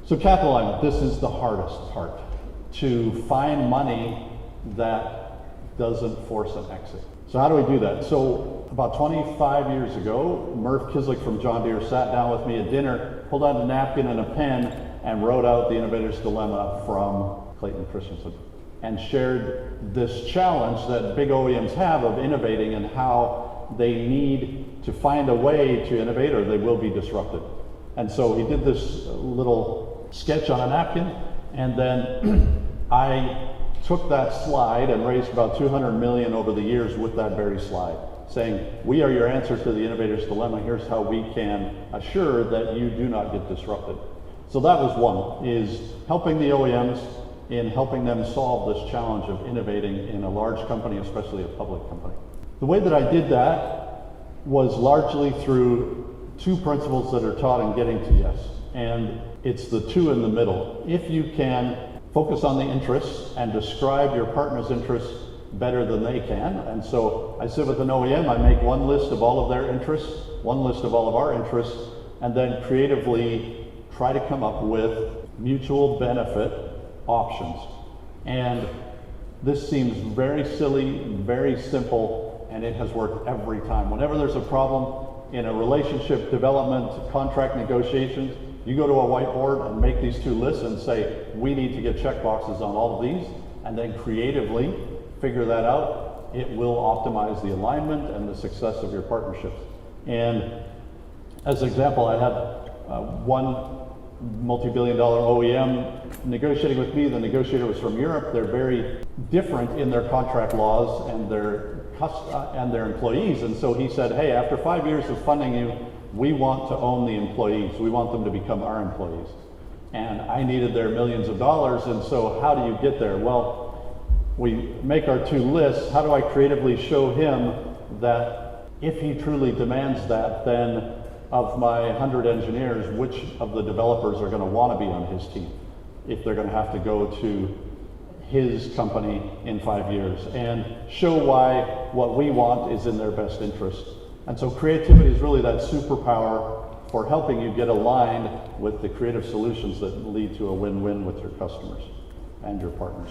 So capital alignment, this is the hardest part, to find money that doesn't force an exit. So how do we do that? So about 25 years ago, Murph Kislik from John Deere sat down with me at dinner, pulled out a napkin and a pen, and wrote out The Innovator's Dilemma from Clayton Christensen, and shared this challenge that big OEMs have of innovating and how they need to find a way to innovate or they will be disrupted. And so he did this little sketch on a napkin, and then I took that slide and raised about 200 million over the years with that very slide, saying, we are your answer to the innovator's dilemma. Here's how we can assure that you do not get disrupted. So that was one, is helping the OEMs in helping them solve this challenge of innovating in a large company, especially a public company. The way that I did that was largely through two principles that are taught in Getting to Yes. And it's the two in the middle. If you can focus on the interests and describe your partner's interests better than they can. And so I sit with an OEM, I make one list of all of their interests, one list of all of our interests, and then creatively try to come up with mutual benefit options. And this seems very silly, very simple, and it has worked every time. Whenever there's a problem in a relationship development, contract negotiations, you go to a whiteboard and make these two lists and say, we need to get check boxes on all of these, and then creatively figure that out. It will optimize the alignment and the success of your partnerships. And as an example, I had one multi-billion-dollar OEM negotiating with me. The negotiator was from Europe. They're very different in their contract laws and their employees. And so he said, hey, after 5 years of funding you, we want to own the employees. We want them to become our employees. And I needed their millions of dollars, and so how do you get there? Well, we make our two lists. How do I creatively show him that if he truly demands that, then of my 100 engineers, which of the developers are going to want to be on his team if they're going to have to go to his company in 5 years, and show why what we want is in their best interest. And so creativity is really that superpower for helping you get aligned with the creative solutions that lead to a win-win with your customers and your partners.